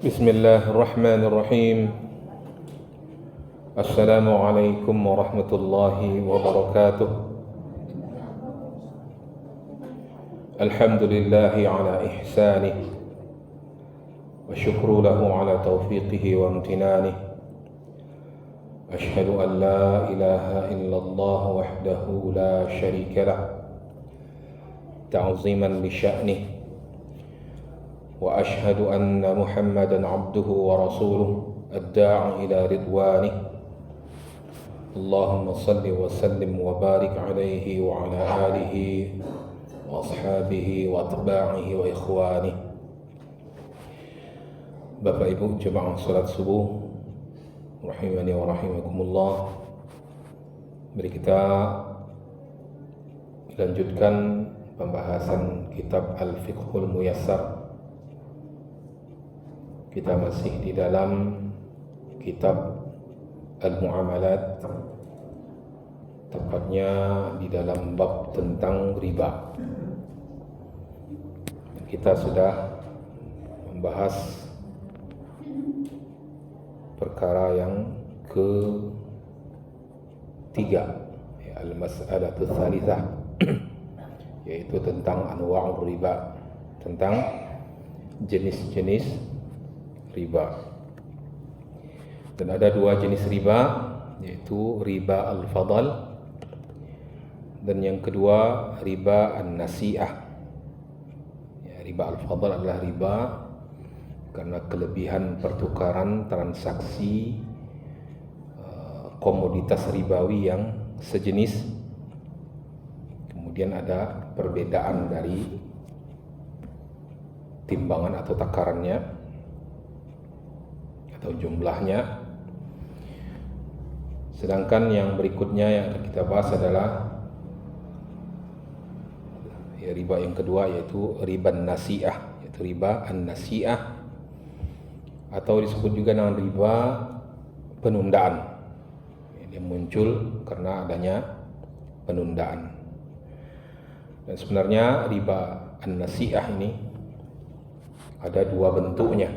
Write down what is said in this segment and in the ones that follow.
بسم الله الرحمن الرحيم. السلام عليكم ورحمة الله وبركاته. الحمد لله على إحسانه والشكر له على توفيقه وامتنانه. أشهد أن لا إله إلا الله وحده لا شريك له تعظيما لشأنه، وأشهد أن محمدا عبده ورسوله الداعي إلى رضوانه. اللهم صل وسلم وبارك عليه وعلى آله وأصحابه وأتباعه وإخوانه. Bapak Ibu jemaah salat subuh rahimani wa rahimakumullah. Mari kita lanjutkan pembahasan kitab Al-Fiqhul Muyassar. Kita masih di dalam kitab Al-Muamalat, tepatnya di dalam bab tentang riba. Kita sudah membahas perkara yang ketiga, al-mas'alatu tsalitsah, yaitu tentang anwa'ur riba, tentang jenis-jenis riba. Dan ada dua jenis riba, yaitu riba al-fadl dan yang kedua riba an-nasi'ah. Riba al-fadl adalah riba karena kelebihan pertukaran transaksi komoditas ribawi yang sejenis. Kemudian ada perbedaan dari timbangan atau takarannya atau jumlahnya. Sedangkan yang berikutnya yang akan kita bahas adalah riba yang kedua, yaitu riba nasi'ah, yaitu riba an-nasi'ah, atau disebut juga dengan riba penundaan. Ini muncul karena adanya penundaan. Dan sebenarnya riba an-nasi'ah ini ada dua bentuknya.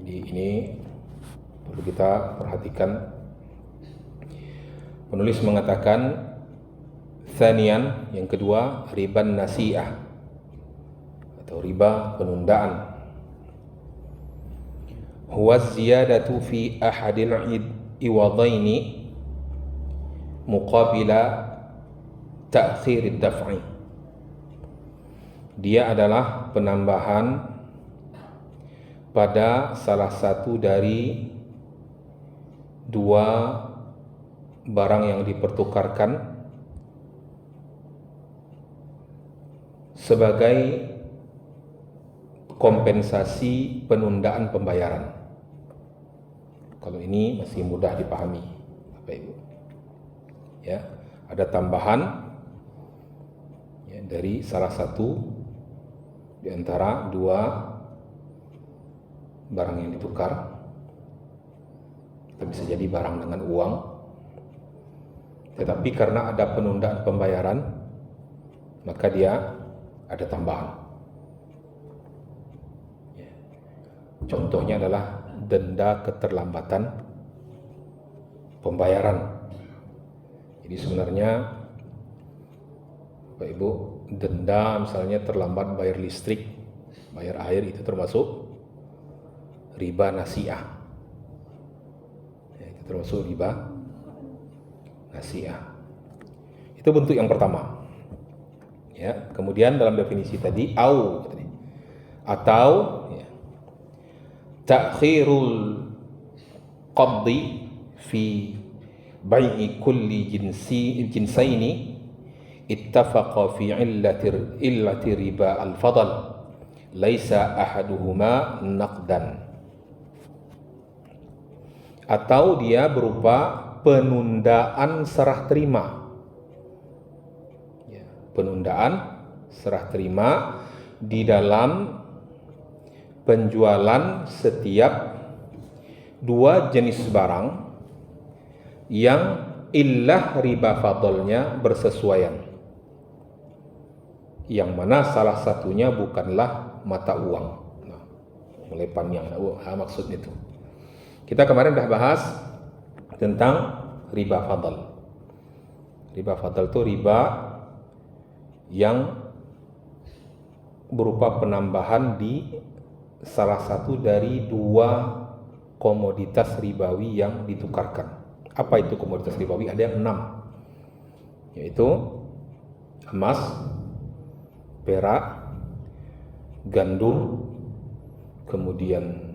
Jadi ini perlu kita perhatikan. Penulis mengatakan tsaniyan, yang kedua riba nasi'ah atau riba penundaan. Huwa ziyadatu fi ahadil iwadaini muqabila ta'khir daf'i. Dia adalah penambahan pada salah satu dari dua barang yang dipertukarkan sebagai kompensasi penundaan pembayaran. Kalau ini masih mudah dipahami, Bapak Ibu. Ya, ada tambahan dari salah satu di antara dua barang yang ditukar. Itu bisa jadi barang dengan uang, tetapi karena ada penundaan pembayaran, maka dia ada tambahan. Contohnya adalah denda keterlambatan pembayaran. Jadi sebenarnya Bapak Ibu, denda misalnya terlambat bayar listrik, bayar air, itu termasuk riba nasi'ah. Itu termasuk riba nasi'ah. Itu bentuk yang pertama. Ya, kemudian dalam definisi tadi atau ta'khirul qabdi fi bai'i kulli jinsaini ittafaqa fi illati riba al-fadl laisa ahaduhuma naqdan. Atau dia berupa penundaan serah terima. Penundaan serah terima di dalam penjualan setiap dua jenis barang yang illah riba fadlnya bersesuaian, yang mana salah satunya bukanlah mata uang. mulai panjang. Maksud itu. Kita kemarin dah bahas tentang riba fadl. Riba fadl itu riba yang berupa penambahan di salah satu dari dua komoditas ribawi yang ditukarkan. Apa itu komoditas ribawi? Ada yang 6, yaitu emas, perak, gandum, kemudian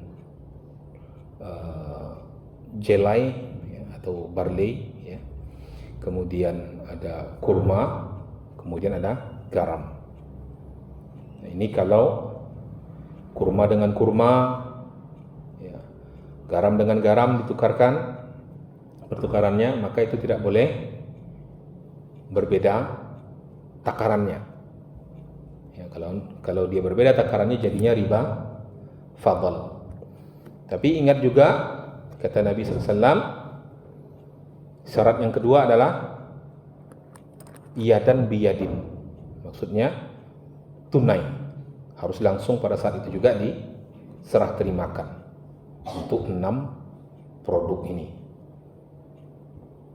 jelai ya, atau barley ya. Kemudian ada kurma, kemudian ada garam. Nah, ini kalau kurma dengan kurma ya, garam dengan garam ditukarkan pertukarannya, maka itu tidak boleh berbeda takarannya ya. Kalau dia berbeda takarannya jadinya riba fadl. Tapi ingat juga kata Nabi SAW, syarat yang kedua adalah yadan biyadin, maksudnya tunai, harus langsung pada saat itu juga diserah terimakan untuk 6 produk ini.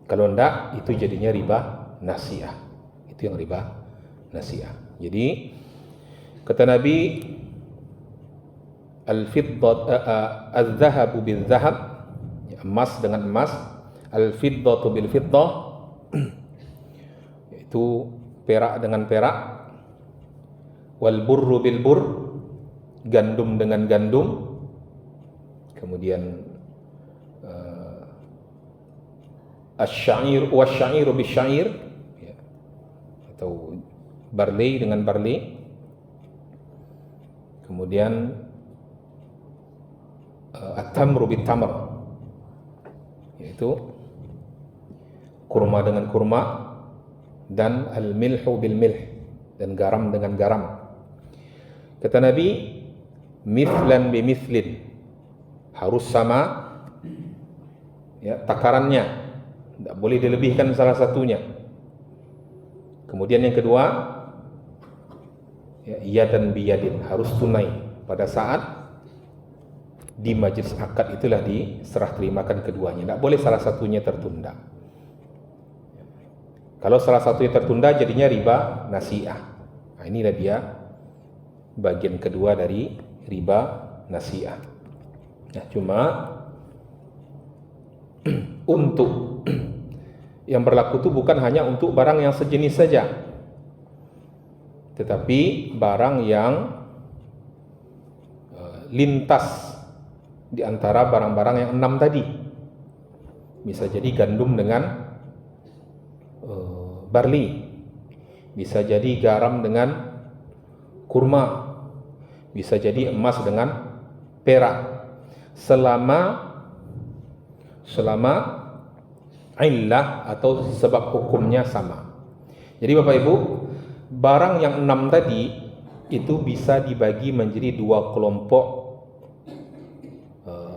Kalau enggak, itu jadinya riba nasi'ah. Itu yang riba nasi'ah. Jadi kata Nabi, al-zahabu bil zahab, emas dengan emas, al-fiddatu bil fiddah, yaitu perak dengan perak, wal burru bil burr, gandum dengan gandum, kemudian asy-sya'ir wasy-sya'iru bisy-sya'ir ya, atau barley dengan barley, kemudian at-tamru bit-tamr, yaitu kurma dengan kurma, dan al-milhu bil milh, dan garam dengan garam. Kata Nabi, mithlan bi mithlin, harus sama ya takarannya, tidak boleh dilebihkan salah satunya. Kemudian yang kedua, ya, yadan biyadin, harus tunai pada saat di majlis akad, itulah diserah terimakan keduanya. Tidak boleh salah satunya tertunda. Kalau salah satunya tertunda jadinya riba nasi'ah. Nah, inilah dia bagian kedua dari riba nasi'ah. Nah, cuma untuk yang berlaku itu bukan hanya untuk barang yang sejenis saja, tetapi barang yang lintas di antara barang-barang yang 6 tadi. Bisa jadi gandum dengan barley, bisa jadi garam dengan kurma, bisa jadi emas dengan perak, selama illah atau sebab hukumnya sama. Jadi Bapak Ibu, barang yang 6 tadi itu bisa dibagi menjadi 2 kelompok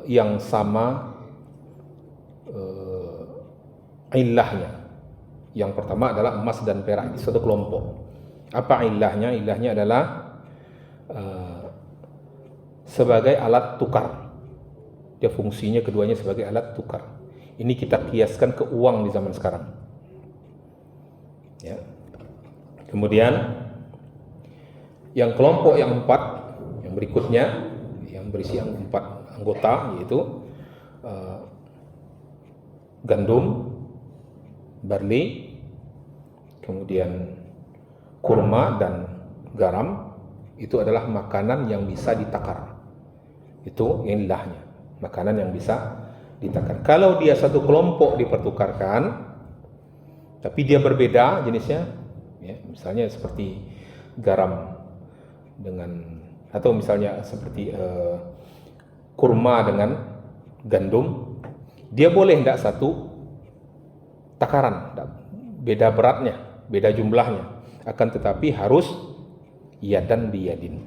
yang sama illahnya. Yang pertama adalah emas dan perak, itu satu kelompok. Apa illahnya? Illahnya adalah sebagai alat tukar. Dia fungsinya keduanya sebagai alat tukar. Ini kita kiaskan ke uang di zaman sekarang. Ya. Kemudian yang kelompok yang 4, yang berikutnya, yang berisi 4 anggota, yaitu gandum, barley, kemudian kurma dan garam. Itu adalah makanan yang bisa ditakar. Itu illahnya, makanan yang bisa ditakar. Kalau dia satu kelompok dipertukarkan, tapi dia berbeda jenisnya, ya, misalnya seperti garam dengan, atau misalnya seperti kurma dengan gandum, dia boleh tidak satu takaran, beda beratnya, beda jumlahnya, akan tetapi harus yadan biyadin,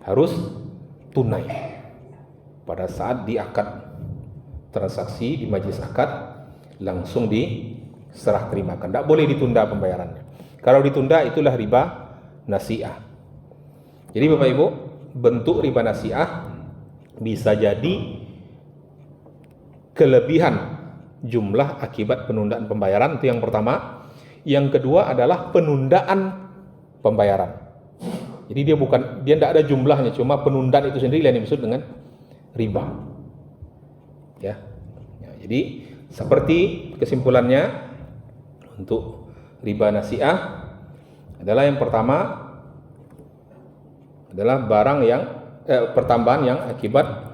harus tunai pada saat di akad transaksi, di majlis akad, langsung diserah terimakan, tidak boleh ditunda pembayarannya. Kalau ditunda itulah riba nasi'ah. Jadi Bapak Ibu, bentuk riba nasi'ah bisa jadi kelebihan jumlah akibat penundaan pembayaran, itu yang pertama. Yang kedua adalah penundaan pembayaran. Jadi dia tidak ada jumlahnya, cuma penundaan itu sendiri yang dimaksud dengan riba. Ya. Jadi seperti kesimpulannya untuk riba nasi'ah adalah yang pertama adalah barang yang pertambahan yang akibat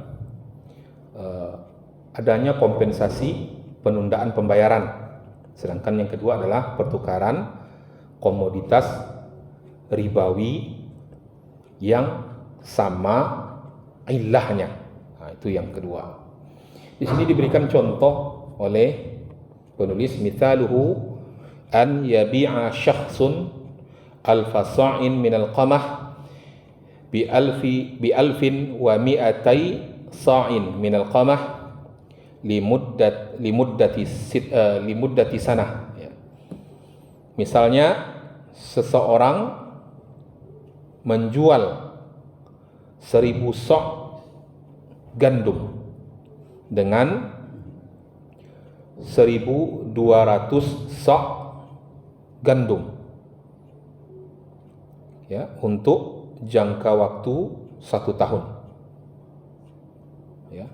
adanya kompensasi penundaan pembayaran. Sedangkan yang kedua adalah pertukaran komoditas ribawi yang sama ilahnya. Nah, itu yang kedua. Di sini diberikan contoh oleh penulis, mithaluhu an yabi'a syakhsun alfa sa'in minal qamah bi alfin wa mi'atai sa'in minal qamah limuddati sanah. Ya. Misalnya seseorang menjual 1000 sok gandum dengan 1200 sok gandum, ya, untuk jangka waktu 1 tahun. Ya.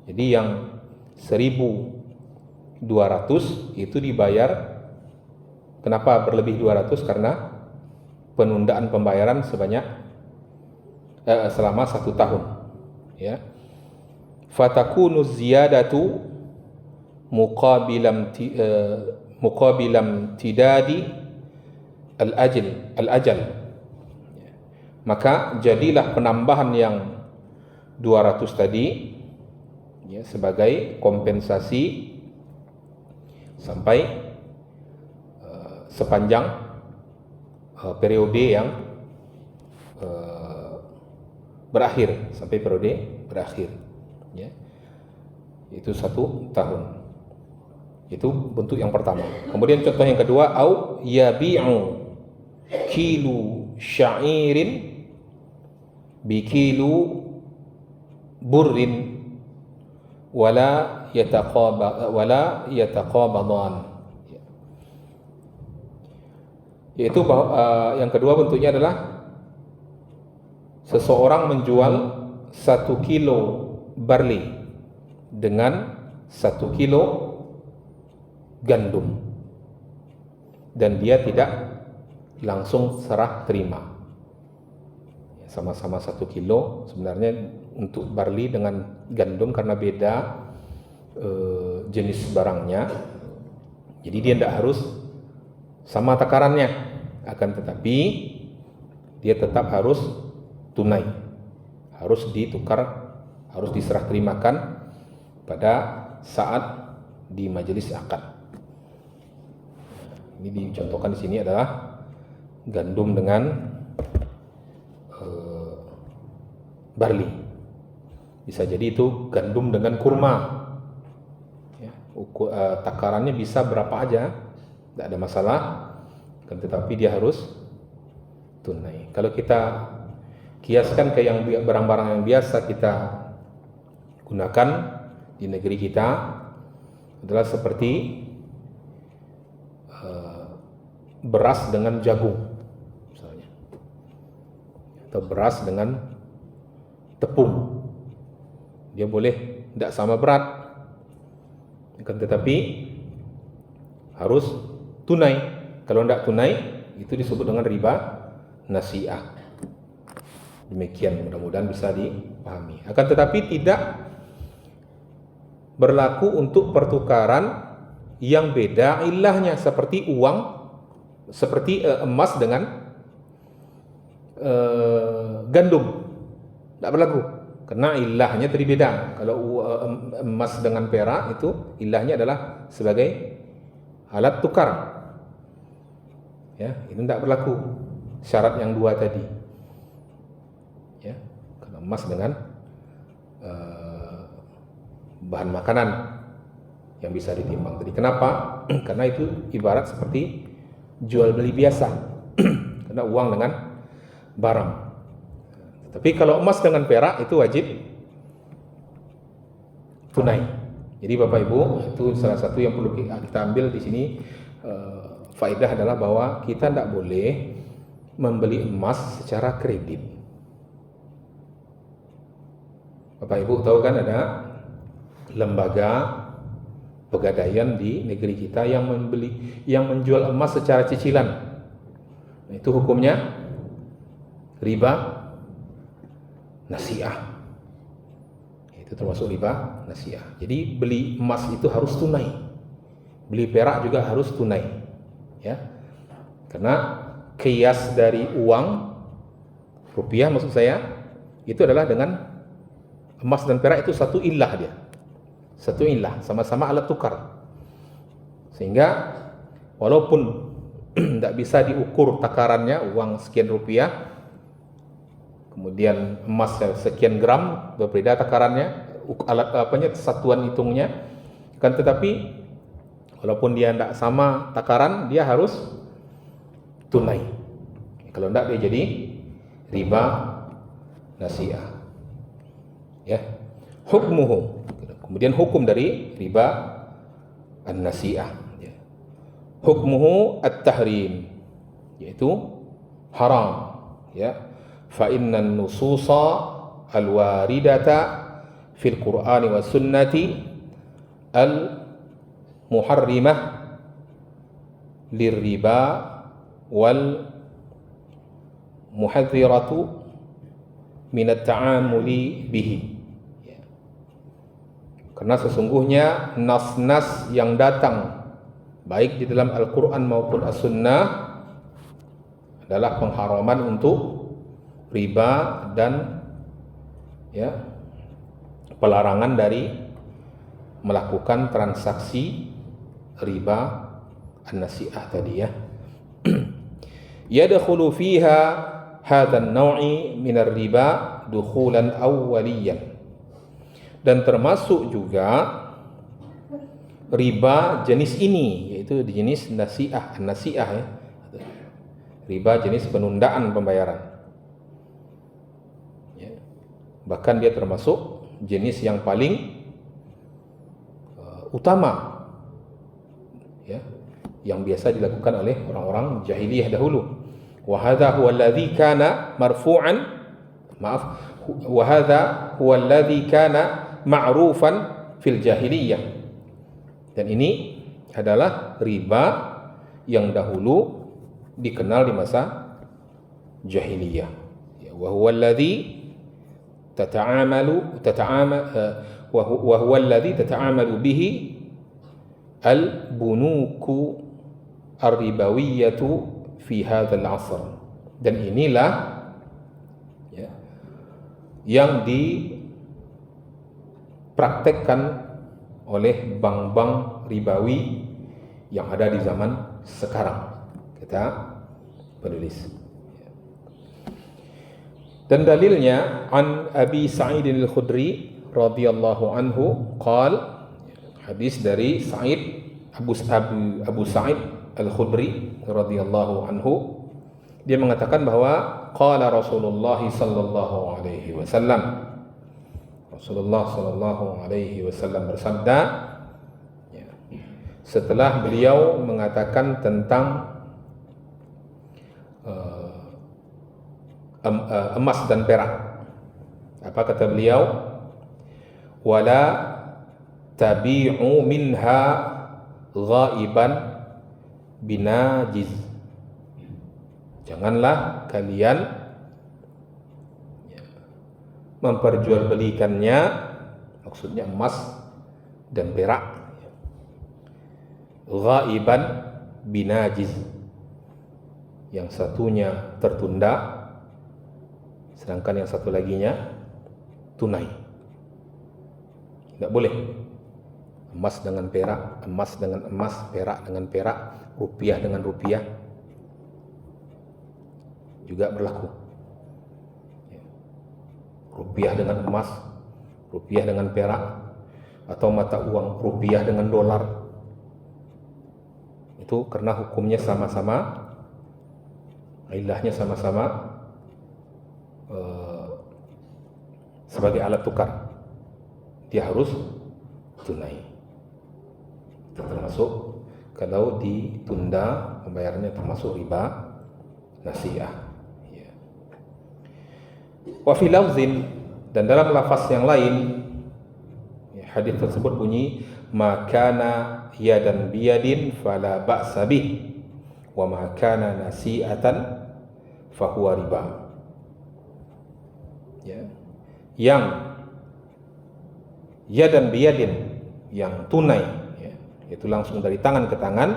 Jadi yang 1200 itu dibayar. Kenapa berlebih 200? Karena penundaan pembayaran selama 1 tahun. Ya. Fatakunu ziyadatu muqabilam tidadi al-ajal. Maka jadilah penambahan yang 200 tadi, ya, sebagai kompensasi sampai sepanjang periode yang berakhir, sampai periode berakhir, ya, itu 1 tahun. Itu bentuk yang pertama. Kemudian contoh yang kedua, au yabi'u kilu sya'irin bi kilu burrin wala yataqabadan. Yaitu yang kedua bentuknya adalah seseorang menjual 1 kilo barley dengan 1 kilo gandum, dan dia tidak langsung serah terima. Sama-sama 1 kilo sebenarnya untuk barley dengan gandum, karena beda jenis barangnya, jadi dia tidak harus sama takarannya, akan tetapi dia tetap harus tunai, harus ditukar, harus diserah terimakan pada saat di majelis akad. Ini dicontohkan di sini adalah gandum dengan barley. Bisa jadi itu gandum dengan kurma. Ya, takarannya bisa berapa aja, tidak ada masalah, kan, tetapi dia harus tunai. Kalau kita kiaskan ke yang barang-barang yang biasa kita gunakan di negeri kita, adalah seperti beras dengan jagung misalnya, atau beras dengan tepung. Dia boleh tidak sama berat, akan tetapi harus tunai. Kalau tidak tunai, itu disebut dengan riba nasi'ah. Demikian, mudah-mudahan bisa dipahami. Akan tetapi tidak berlaku untuk pertukaran yang beda ilahnya, seperti uang, seperti emas dengan gandum. Tidak berlaku, karena ilahnya tadi beda. Kalau emas dengan perak itu ilahnya adalah sebagai alat tukar, ya, itu tidak berlaku syarat yang 2 tadi, ya. Kalau emas dengan bahan makanan yang bisa ditimbang tadi. Kenapa? Karena itu ibarat seperti jual beli biasa, karena uang dengan barang. Tapi kalau emas dengan perak itu wajib tunai. Jadi Bapak Ibu, itu salah satu yang perlu kita ambil di sini. Faedah adalah bahwa kita tidak boleh membeli emas secara kredit. Bapak Ibu tahu kan ada lembaga pegadaian di negeri kita yang menjual emas secara cicilan. Nah, itu hukumnya riba nasiah. Itu termasuk riba nasiah. Jadi beli emas itu harus tunai. Beli perak juga harus tunai. Ya. Karena kias dari uang rupiah maksud saya itu adalah dengan emas dan perak itu satu ilah dia. Satu ilah, sama-sama alat tukar. Sehingga walaupun tidak bisa diukur takarannya uang sekian rupiah, kemudian emas sekian gram, berbeda takarannya, alat satuan hitungnya, kan tetapi walaupun dia tidak sama takaran, dia harus tunai. Kalau tidak dia jadi riba nasiah. Ya. Hukmuhu. Kemudian hukum dari riba an-nasiah. Ya. Hukmuhu at-tahrim, yaitu haram. Ya. Fa innan nususa al-waridata fil Qur'ani wa sunnati al-muharrimah lirriba wal muhadziratu min at-ta'amuli bihi. Karena sesungguhnya nas-nas yang datang baik di dalam Al-Quran maupun As-Sunnah adalah pengharaman untuk riba dan ya, pelarangan dari melakukan transaksi riba an-nasi'ah tadi ya. Yadkhulu fiha hadzal naw'i min ar-riba dukhulan awwaliyan. Dan termasuk juga riba jenis ini, yaitu jenis nasi'ah, an-nasi'ah ya. Riba jenis penundaan pembayaran. Ya. Bahkan dia termasuk jenis yang paling utama ya, yang biasa dilakukan oleh orang-orang jahiliyah dahulu. Wa hadza huwa alladhi kana marfu'an, wa hadza huwa alladhi kana ma'rufan fil jahiliyah. Dan ini adalah riba yang dahulu dikenal di masa jahiliyah. Wa huwa alladhi wa huwa alladhi tata'amalu bihi al-bunuku ar-ribawiyyatu fi hadzal 'asr. Dan inilah ya, yang dipraktekkan oleh bank-bank ribawi yang ada di zaman sekarang, kata penulis. Dan dalilnya an Abi Sa'id al-Khudri radhiyallahu anhu qal, hadis dari Abu Sa'id al-Khudri radhiyallahu anhu, dia mengatakan bahwa qala Rasulullah sallallahu alaihi wasallam, Rasulullah sallallahu alaihi wasallam bersabda ya, setelah beliau mengatakan tentang emas dan perak. Apa kata beliau? Wala tabi'u minha ghaiban binajiz. Janganlah kalian memperjualbelikannya, maksudnya emas dan perak, ghaiban binajiz, yang satunya tertunda sedangkan yang satu laginya tunai. Tidak boleh emas dengan perak, emas dengan emas, perak dengan perak, rupiah dengan rupiah juga berlaku. Rupiah dengan emas, rupiah dengan perak, atau mata uang rupiah dengan dolar, itu karena hukumnya sama-sama, ilahnya sama-sama sebagai alat tukar. Dia harus tunai. Itu termasuk kalau ditunda pembayarannya termasuk riba nasi'ah. Ya. Wa fi lafzin, dan dalam lafaz yang lain, ya, hadis tersebut bunyi makana yadan biyadin fala ba'sa bih wa makana nasi'atan fahuwa riba. Ya. Yang yadan biyadin, yang tunai, ya, itu langsung dari tangan ke tangan,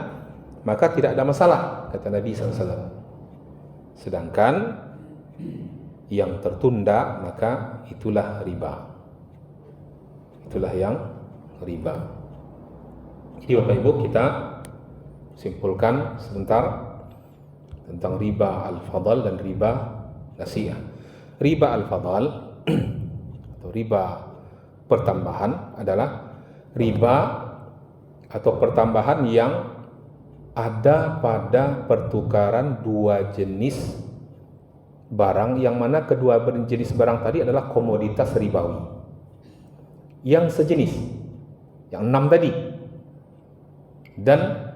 maka tidak ada masalah, kata Nabi SAW. Sedangkan yang tertunda, maka itulah riba. Itulah yang riba. Jadi Bapak Ibu, kita simpulkan sebentar tentang riba al-fadl dan riba nasi'ah. Riba al-fadl atau riba pertambahan adalah riba atau pertambahan yang ada pada pertukaran dua jenis barang, yang mana kedua jenis barang tadi adalah komoditas ribawi yang sejenis, yang 6 tadi, dan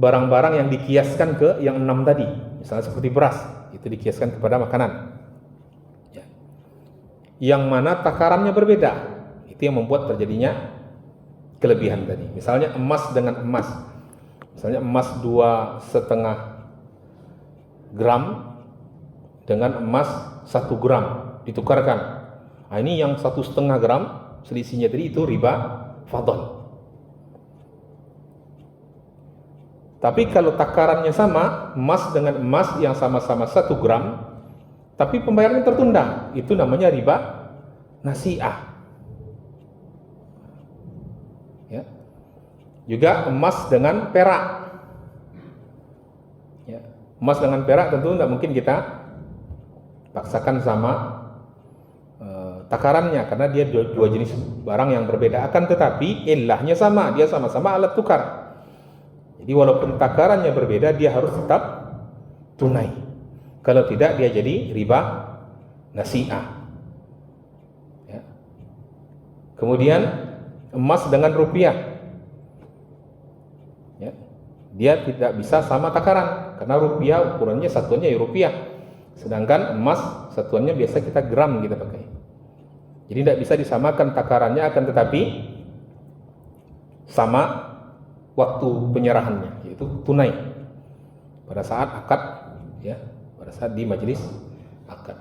barang-barang yang dikiaskan ke yang 6 tadi, misalnya seperti beras, itu dikiaskan kepada makanan, ya, yang mana takarannya berbeda. Itu yang membuat terjadinya kelebihan tadi. Misalnya emas dengan emas, misalnya emas 2,5 gram dengan emas 1 gram ditukarkan. Nah, ini yang 1,5 gram selisihnya tadi itu riba fadl. Tapi kalau takarannya sama, emas dengan emas yang sama-sama 1 gram, tapi pembayarannya tertunda, itu namanya riba nasi'ah. Ya. Juga emas dengan perak. Ya. Emas dengan perak tentu tidak mungkin kita paksakan sama takarannya, karena dia dua jenis barang yang berbeda. Akan tetapi ilahnya sama, dia sama-sama alat tukar. Jadi walaupun takarannya berbeda, dia harus tetap tunai. Kalau tidak, dia jadi riba nasi'ah. Ya. Kemudian emas dengan rupiah, ya, dia tidak bisa sama takaran, karena rupiah ukurannya satuannya ya rupiah, sedangkan emas satuannya biasa kita gram kita pakai. Jadi tidak bisa disamakan takarannya, akan tetapi sama waktu penyerahannya, yaitu tunai pada saat akad, ya, pada saat di majelis akad.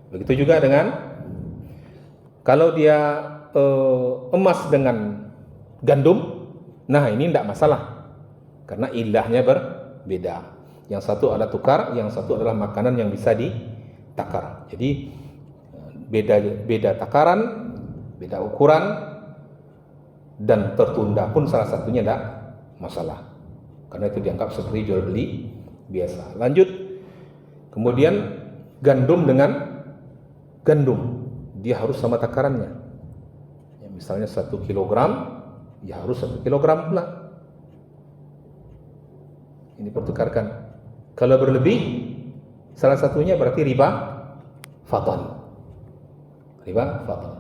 Begitu juga dengan kalau dia emas dengan gandum, nah ini tidak masalah karena ilahnya berbeda. Yang satu ada tukar, yang satu adalah makanan yang bisa ditakar. Jadi beda takaran, beda ukuran, dan tertunda pun salah satunya tidak masalah, karena itu dianggap seperti jual beli biasa. Lanjut, kemudian gandum dengan gandum, dia harus sama takarannya. Ya, misalnya 1 kilogram, ya harus 1 kilogram pula. Ini pertukarkan. Kalau berlebih, salah satunya berarti riba fadl. Riba fadl.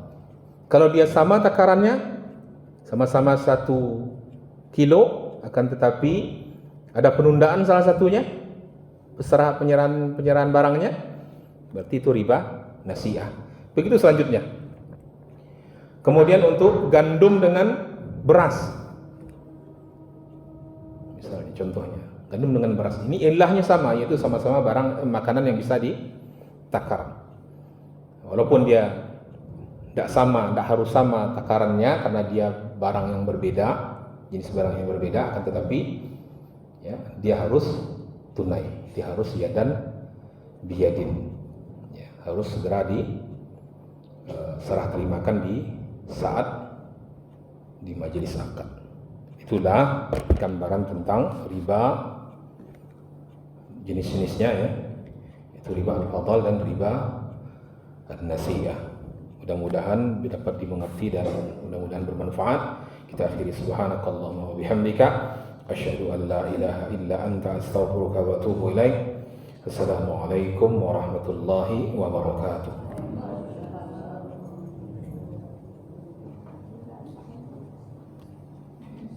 Kalau dia sama takarannya, sama-sama 1 kilo, akan tetapi ada penundaan salah satunya, penyerahan barangnya, berarti itu riba nasi'ah. Begitu selanjutnya. Kemudian untuk gandum dengan beras, misalnya contohnya gandum dengan beras, ini ilahnya sama, yaitu sama-sama barang makanan yang bisa ditakar. Walaupun dia tidak sama, tidak harus sama takarannya, karena dia barang yang berbeda, jenis barang yang berbeda, akan tetapi ya, dia harus tunai, dia harus yadan biyadin, ya, harus segera serah terimakan di saat di majelis akad. Itulah gambaran tentang riba jenis-jenisnya, ya, itu riba al-fadl dan riba an-nasi'ah. Mudah-mudahan dapat dimengerti dan mudah-mudahan bermanfaat. Kita akhiri subhanakallahumma wa bihamdika asyhadu an la ilaha illa anta astaghfiruka wa atubu ilaik. Assalamualaikum warahmatullahi wabarakatuh.